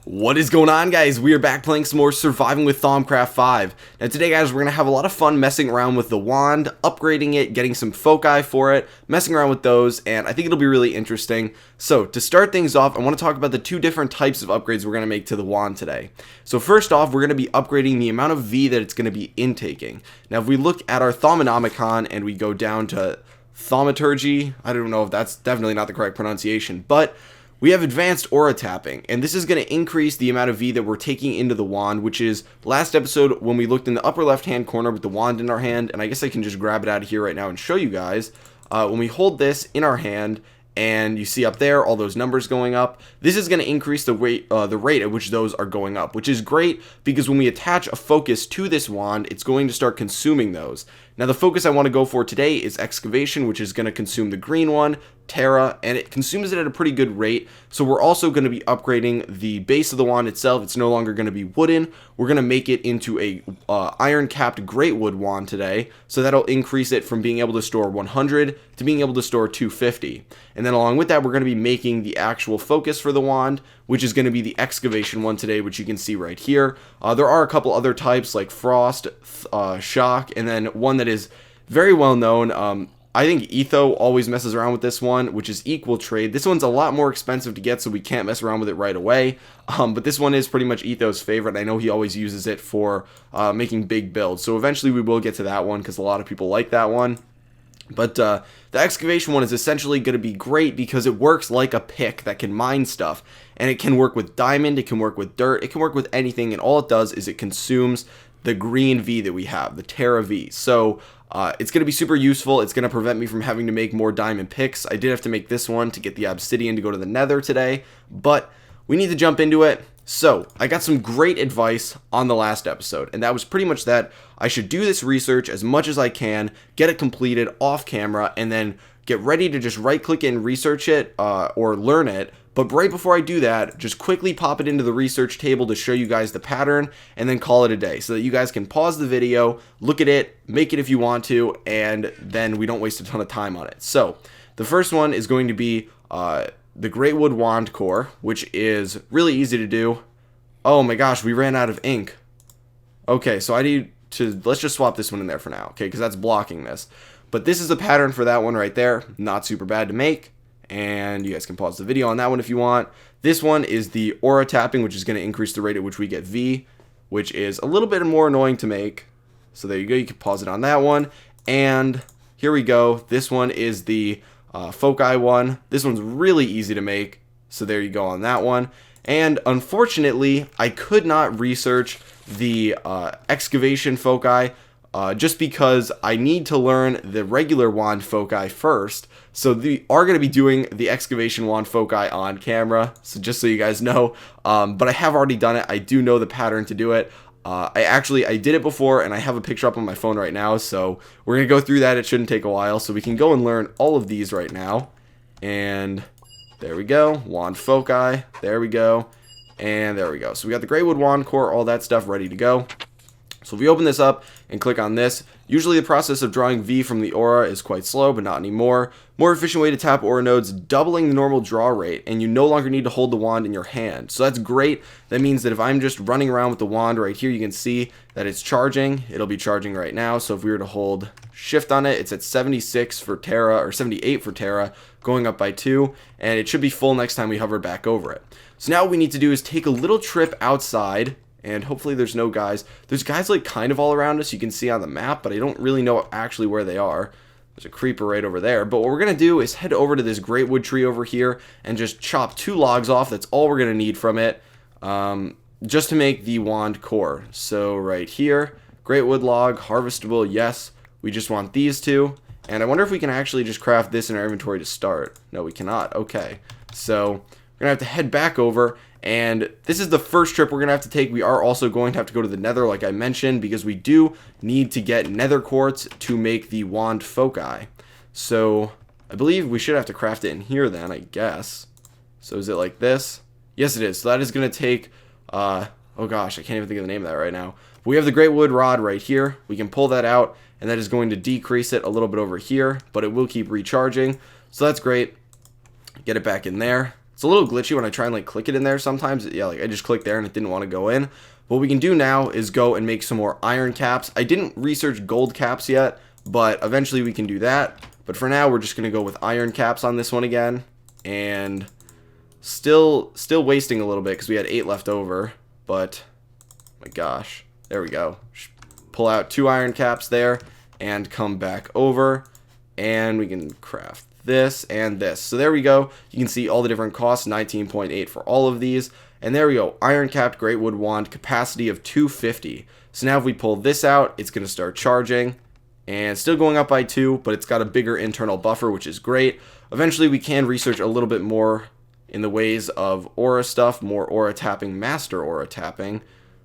What is going on, guys? We are back playing some more Surviving with Thaumcraft 5. Now today, guys, we're going to have a lot of fun messing around with the wand, upgrading it, getting some foci for it, messing around with those, and I think it'll be really interesting. So to start things off, I want to talk about the two different types of upgrades we're going to make to the wand today. So first off, we're going to be upgrading the amount of V that it's going to be intaking. Now if we look at our Thaumonomicon and we go down to Thaumaturgy, I don't know if that's definitely not the correct pronunciation, but we have advanced aura tapping, and this is going to increase the amount of V that we're taking into the wand, which is last episode when we looked in the upper left hand corner with the wand in our hand, and I guess I can just grab it out of here right now and show you guys. When we hold this in our hand, and you see up there all those numbers going up, this is going to increase the rate at which those are going up, which is great because when we attach a focus to this wand, it's going to start consuming those. Now the focus I want to go for today is Excavation, which is going to consume the green one, Terra, and it consumes it at a pretty good rate. So we're also going to be upgrading the base of the wand itself. It's no longer going to be wooden. We're going to make it into a iron capped greatwood wand today. So that'll increase it from being able to store 100 to being able to store 250. And then along with that, we're going to be making the actual focus for the wand, which is going to be the excavation one today, which you can see right here. There are a couple other types like frost, shock, and then one that is very well known. I think Etho always messes around with this one, which is equal trade. This one's a lot more expensive to get, so we can't mess around with it right away. But this one is pretty much Etho's favorite. I know he always uses it for making big builds. So eventually we will get to that one because a lot of people like that one. But the excavation one is essentially going to be great because it works like a pick that can mine stuff. And it can work with diamond, it can work with dirt, it can work with anything. And all it does is it consumes the green V that we have, the Terra V. So it's going to be super useful. It's going to prevent me from having to make more diamond picks. I did have to make this one to get the obsidian to go to the nether today, but we need to jump into it. So I got some great advice on the last episode, and that was pretty much that I should do this research as much as I can, get it completed off camera, and then get ready to just right click and research it or learn it. But right before I do that, just quickly pop it into the research table to show you guys the pattern and then call it a day so that you guys can pause the video, look at it, make it if you want to, and then we don't waste a ton of time on it. So the first one is going to be the greatwood wand core, which is really easy to do. Oh my gosh, we ran out of ink. Okay, so I need to, let's just swap this one in there for now, okay, because that's blocking this. But this is the pattern for that one right there. Not super bad to make. And you guys can pause the video on that one if you want. This one is the aura tapping, which is going to increase the rate at which we get V, which is a little bit more annoying to make. So there you go. You can pause it on that one. And here we go. This one is the foci one. This one's really easy to make. So there you go on that one. And unfortunately, I could not research the excavation foci just because I need to learn the regular wand foci first. So we are going to be doing the excavation wand foci on camera, so just so you guys know. But I have already done it. I do know the pattern to do it. I did it before, and I have a picture up on my phone right now, so we're going to go through that. It shouldn't take a while, so we can go and learn all of these right now. And there we go, wand foci, there we go, and there we go. So we got the greatwood wand core, all that stuff ready to go. So if we open this up and click on this, usually the process of drawing V from the aura is quite slow, but not anymore. More efficient way to tap aura nodes, doubling the normal draw rate, and you no longer need to hold the wand in your hand. So that's great. That means that if I'm just running around with the wand right here, you can see that it's charging. It'll be charging right now. So if we were to hold shift on it, it's at 76 for Terra, or 78 for Terra, going up by 2, and it should be full next time we hover back over it. So now what we need to do is take a little trip outside. And hopefully there's no guys. There's guys like kind of all around us. You can see on the map, but I don't really know actually where they are. There's a creeper right over there. But what we're going to do is head over to this greatwood tree over here and just chop 2 logs off. That's all we're going to need from it just to make the wand core. So right here, greatwood log, harvestable, yes. We just want these 2. And I wonder if we can actually just craft this in our inventory to start. No, we cannot. Okay. So we're going to have to head back over. And this is the first trip we're going to have to take. We are also going to have to go to the nether, like I mentioned, because we do need to get nether quartz to make the wand foci. So I believe we should have to craft it in here then, I guess. So is it like this? Yes, it is. So that is going to take, oh gosh, I can't even think of the name of that right now. We have the greatwood rod right here. We can pull that out, and that is going to decrease it a little bit over here, but it will keep recharging. So that's great. Get it back in there. It's a little glitchy when I try and like click it in there sometimes. Yeah, like I just clicked there and it didn't want to go in. What we can do now is go and make some more iron caps. I didn't research gold caps yet, but eventually we can do that. But for now, we're just going to go with iron caps on this one again. And still wasting a little bit because we had 8 left over. But, my gosh, there we go. Pull out 2 iron caps there and come back over. And we can craft this and this. So there we go. You can see all the different costs, 19.8 for all of these. And there we go, iron capped greatwood wand, capacity of 250. So now if we pull this out, it's going to start charging. And still going up by 2, but it's got a bigger internal buffer, which is great. Eventually we can research a little bit more in the ways of aura stuff, more aura tapping, master aura tapping.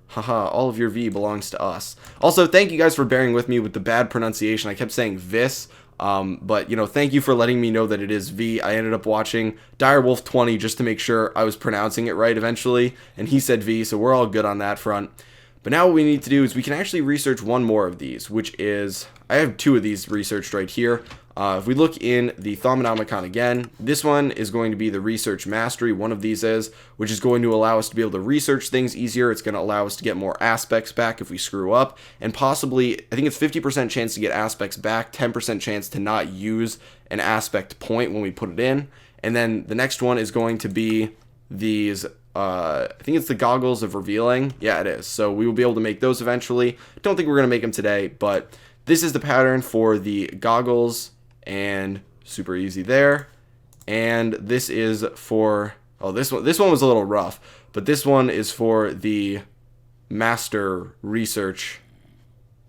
Haha, all of your V belongs to us. Also, thank you guys for bearing with me with the bad pronunciation. I kept saying Vis. But, you know, thank you for letting me know that it is V. I ended up watching Direwolf 20 just to make sure I was pronouncing it right eventually, and he said V, so we're all good on that front. But now what we need to do is we can actually research one more of these, which is, I have 2 of these researched right here. If we look in the Thaumanomicon again, this one is going to be the Research Mastery, one of these is, which is going to allow us to be able to research things easier. It's going to allow us to get more aspects back if we screw up, and possibly, I think it's 50% chance to get aspects back, 10% chance to not use an aspect point when we put it in. And then the next one is going to be these, I think it's the Goggles of Revealing. Yeah, it is. So we will be able to make those eventually. Don't think we're going to make them today, but this is the pattern for the goggles, and super easy there. And this is for, oh, this one was a little rough, but this one is for the master research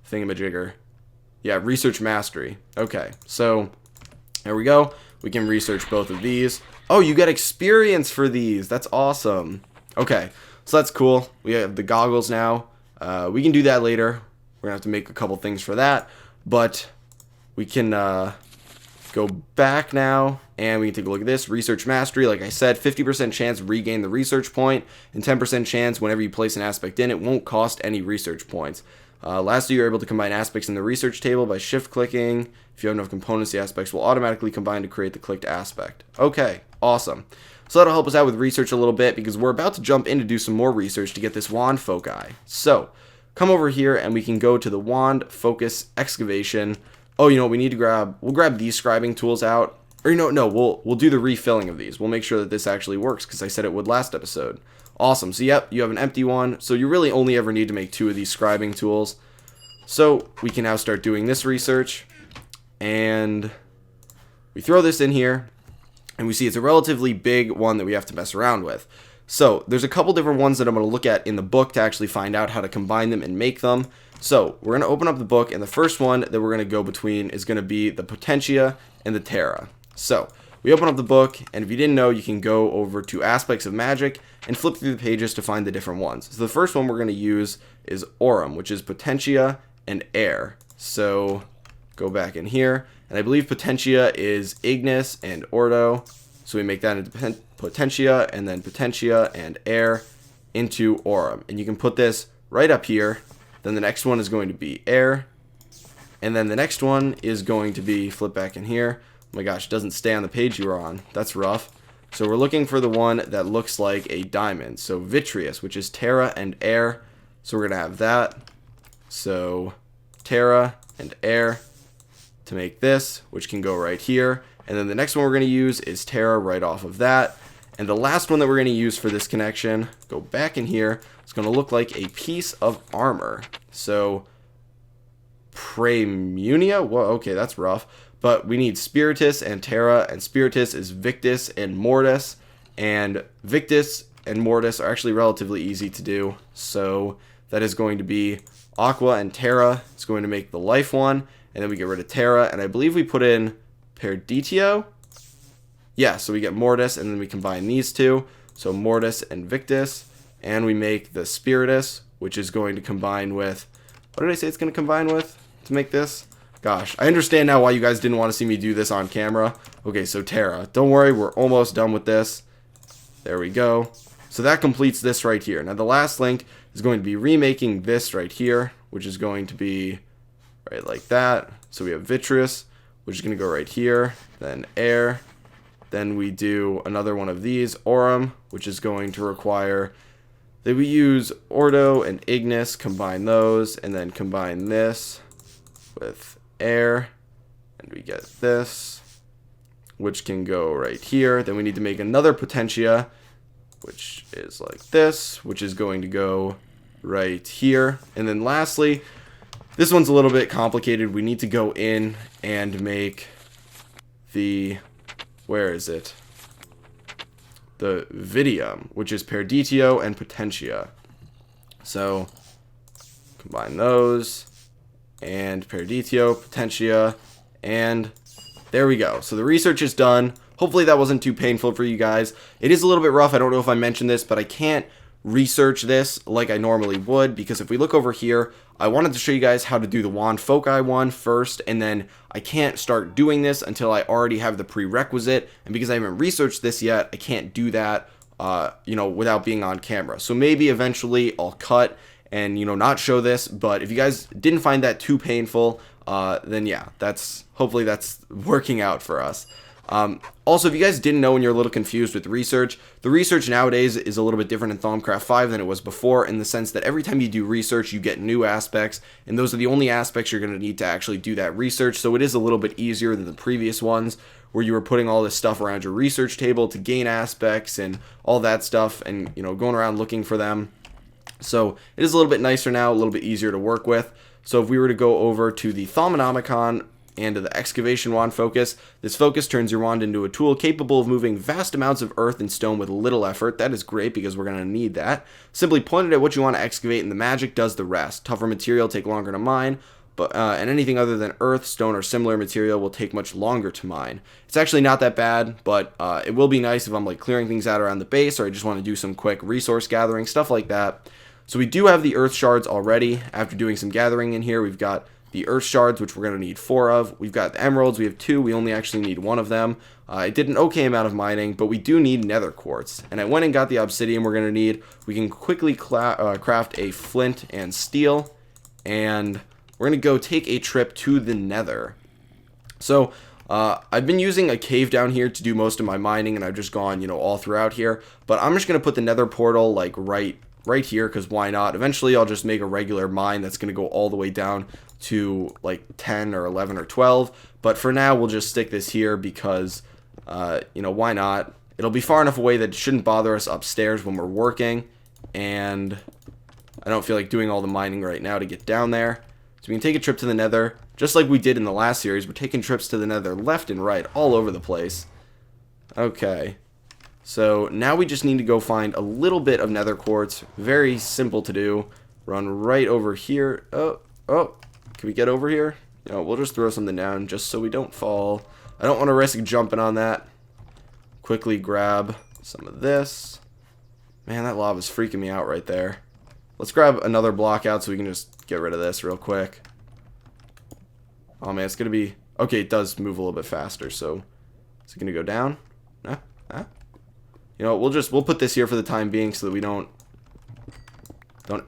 thingamajigger. Yeah, research mastery. Okay, so there we go. We can research both of these. Oh, you get experience for these. That's awesome. Okay, so that's cool. We have the goggles now. We can do that later. We're gonna have to make a couple things for that, but we can go back now, and we can take a look at this. Research Mastery, like I said, 50% chance regain the research point, and 10% chance whenever you place an aspect in, it won't cost any research points. Lastly, you're able to combine aspects in the research table by shift-clicking. If you have enough components, the aspects will automatically combine to create the clicked aspect. Okay, awesome. So that'll help us out with research a little bit, because we're about to jump in to do some more research to get this wand foci. So, come over here, and we can go to the wand focus excavation. Oh, you know what we need to grab? We'll grab these scribing tools out. Or, you know, no, we'll do the refilling of these. We'll make sure that this actually works, because I said it would last episode. Awesome. So, yep, you have an empty one. So, you really only ever need to make 2 of these scribing tools. So, we can now start doing this research. And we throw this in here. And we see it's a relatively big one that we have to mess around with. So, there's a couple different ones that I'm going to look at in the book to actually find out how to combine them and make them. So, we're going to open up the book, and the first one that we're going to go between is going to be the Potentia and the Terra. So, we open up the book, and if you didn't know, you can go over to Aspects of Magic and flip through the pages to find the different ones. So, the first one we're going to use is Aurum, which is Potentia and Air. So, go back in here, and I believe Potentia is Ignis and Ordo. So, we make that into Potentia, and then Potentia and Air into Aurum. And you can put this right up here. Then the next one is going to be Air. And then the next one is going to be, flip back in here. Oh my gosh, it doesn't stay on the page you were on. That's rough. So we're looking for the one that looks like a diamond. So Vitreous, which is Terra and Air. So we're going to have that. So Terra and Air to make this, which can go right here. And then the next one we're going to use is Terra right off of that. And the last one that we're going to use for this connection, go back in here. It's going to look like a piece of armor. So, Praemunia? Whoa, okay, that's rough. But we need Spiritus and Terra, and Spiritus is Victus and Mortis. And Victus and Mortis are actually relatively easy to do. So, that is going to be Aqua and Terra. It's going to make the life one. And then we get rid of Terra. And I believe we put in Perditio. Yeah, so we get Mortis, and then we combine these two. So, Mortis and Victus. And we make the Spiritus, which is going to combine with, what did I say it's going to combine with to make this? Gosh, I understand now why you guys didn't want to see me do this on camera. Okay, so Terra. Don't worry, we're almost done with this. There we go. So that completes this right here. Now the last link is going to be remaking this right here, which is going to be right like that. So we have Vitreous, which is going to go right here. Then Air. Then we do another one of these, Aurum, which is going to require that we use Ordo and Ignis, combine those, and then combine this with air, and we get this, which can go right here. Then we need to make another Potentia, which is like this, which is going to go right here. And then lastly, this one's a little bit complicated. We need to go in and make the, where is it? The Vidium, which is Perditio and Potentia. So combine those, and Perditio, Potentia, and there we go. So the research is done. Hopefully that wasn't too painful for you guys. It is a little bit rough. I don't know if I mentioned this, but I can't research this like I normally would, because if we look over here, I wanted to show you guys how to do the wand foci one first, and then I can't start doing this until I already have the prerequisite, and because I haven't researched this yet, I can't do that without being on camera. So maybe eventually I'll cut and not show this, but if you guys didn't find that too painful, then yeah, hopefully that's working out for us. Also, if you guys didn't know and you're a little confused with research, the research nowadays is a little bit different in Thaumcraft 5 than it was before, in the sense that every time you do research, you get new aspects, and those are the only aspects you're going to need to actually do that research. So it is a little bit easier than the previous ones, where you were putting all this stuff around your research table to gain aspects and all that stuff, and going around looking for them. So it is a little bit nicer now, a little bit easier to work with. So if we were to go over to the Thaumonomicon and to the Excavation Wand Focus, this focus turns your wand into a tool capable of moving vast amounts of earth and stone with little effort. That is great, because we're going to need that. Simply point it at what you want to excavate, and the magic does the rest. Tougher material take longer to mine, and anything other than earth, stone, or similar material will take much longer to mine. It's actually not that bad, but it will be nice if I'm clearing things out around the base, or I just want to do some quick resource gathering, stuff like that. So we do have the earth shards already. After doing some gathering in here, we've got the earth shards, which we're going to need 4 of. We've got the emeralds. We have 2. We only actually need 1 of them. I did an okay amount of mining, but we do need nether quartz. And I went and got the obsidian we're going to need. We can quickly craft a flint and steel. And we're going to go take a trip to the nether. So I've been using a cave down here to do most of my mining, and I've just gone, all throughout here. But I'm just going to put the nether portal right here, because why not? Eventually I'll just make a regular mine that's going to go all the way down to 10 or 11 or 12, but for now we'll just stick this here because why not? It'll be far enough away that it shouldn't bother us upstairs when we're working, and I don't feel like doing all the mining right now to get down there. So we can take a trip to the nether, just like we did in the last series. We're taking trips to the nether left and right, all over the place. Okay, so now we just need to go find a little bit of nether quartz. Very simple to do. Run right over here. Oh, can we get over here? We'll just throw something down just so we don't fall. I don't want to risk jumping on that. Quickly grab some of this. Man, that lava's freaking me out right there. Let's grab another block out so we can just get rid of this real quick. Oh man, it's gonna be okay. It does move a little bit faster, so is it gonna go down? We'll put this here for the time being so that we don't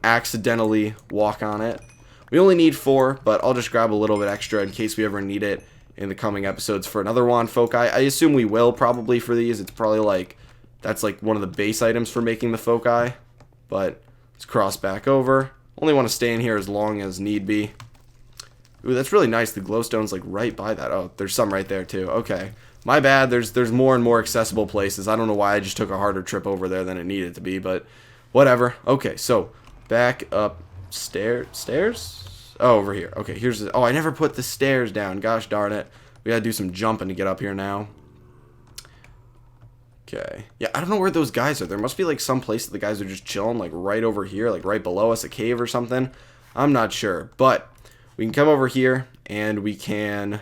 accidentally walk on it. We only need 4, but I'll just grab a little bit extra in case we ever need it in the coming episodes for another wand foci. I assume we will probably for these. It's probably that's one of the base items for making the foci. But let's cross back over. Only want to stay in here as long as need be. Ooh, that's really nice. The glowstone's right by that. Oh, there's some right there too. Okay. My bad. There's more and more accessible places. I don't know why I just took a harder trip over there than it needed to be, but whatever. Okay, so back up stairs? Oh, over here. Okay, oh, I never put the stairs down. Gosh darn it. We gotta do some jumping to get up here now. Okay. Yeah, I don't know where those guys are. There must be some place that the guys are just chilling, right over here, right below us, a cave or something. I'm not sure, but we can come over here and we can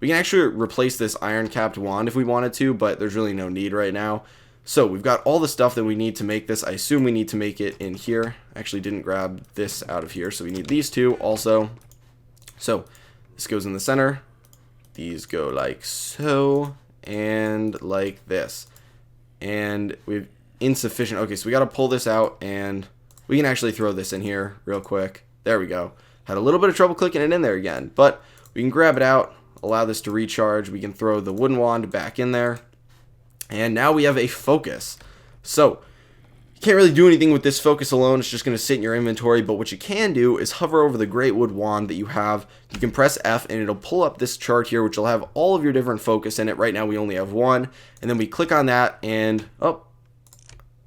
actually replace this iron capped wand if we wanted to, but there's really no need right now. So we've got all the stuff that we need to make this. I assume we need to make it in here. Actually didn't grab this out of here, so we need these 2 also. So this goes in the center. These go like so, and like this. And we've insufficient. Okay, so we got to pull this out, and we can actually throw this in here real quick. There we go. Had a little bit of trouble clicking it in there again, but we can grab it out, allow this to recharge. We can throw the wooden wand back in there. And now we have a focus. So you can't really do anything with this focus alone. It's just going to sit in your inventory. But what you can do is hover over the greatwood wand that you have. You can press F and it'll pull up this chart here, which will have all of your different focus in it. Right now we only have one. And then we click on that and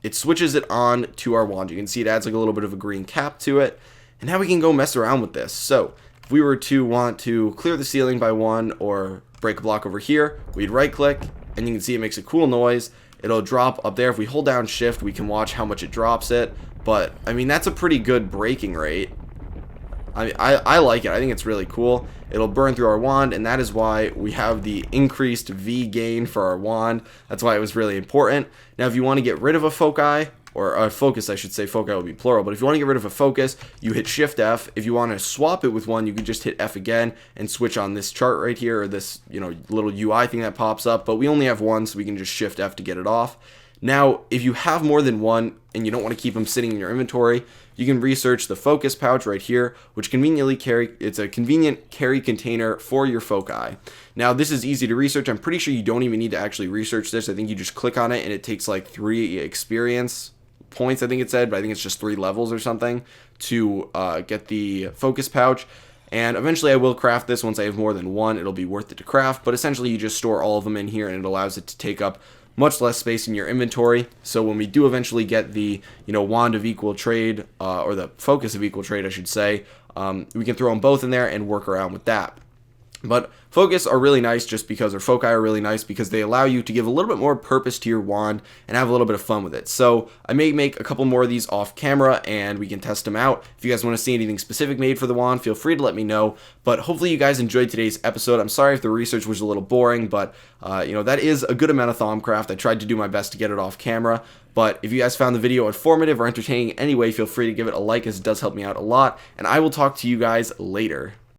it switches it on to our wand. You can see it adds like a little bit of a green cap to it. And now we can go mess around with this. So if we were to want to clear the ceiling by one or break a block over here, we'd right click and you can see it makes a cool noise. It'll drop up there. If we hold down shift, we can watch how much it drops it. But I mean, that's a pretty good breaking rate. I like it. I think it's really cool. It'll burn through our wand, and that is why we have the increased V gain for our wand. That's why it was really important. Now, if you want to get rid of a foci, or a focus, I should say, foci would be plural, but if you want to get rid of a focus, you hit Shift F. If you want to swap it with one, you can just hit F again and switch on this chart right here, or this, little UI thing that pops up, but we only have one, so we can just Shift F to get it off. Now, if you have more than one and you don't want to keep them sitting in your inventory, you can research the focus pouch right here, which it's a convenient carry container for your foci. Now, this is easy to research. I'm pretty sure you don't even need to actually research this. I think you just click on it and it takes like 3 experience points, I think it said, but I think it's just 3 levels or something to get the focus pouch. And eventually I will craft this. Once I have more than one, it'll be worth it to craft, but essentially you just store all of them in here and it allows it to take up much less space in your inventory. So when we do eventually get the wand of equal trade, or the focus of equal trade I should say, we can throw them both in there and work around with that. But focus are really nice just because, or foci are really nice because they allow you to give a little bit more purpose to your wand and have a little bit of fun with it. So I may make a couple more of these off camera and we can test them out. If you guys want to see anything specific made for the wand, feel free to let me know. But hopefully you guys enjoyed today's episode. I'm sorry if the research was a little boring, but that is a good amount of Thaumcraft. I tried to do my best to get it off camera. But if you guys found the video informative or entertaining in any way, feel free to give it a like as it does help me out a lot. And I will talk to you guys later.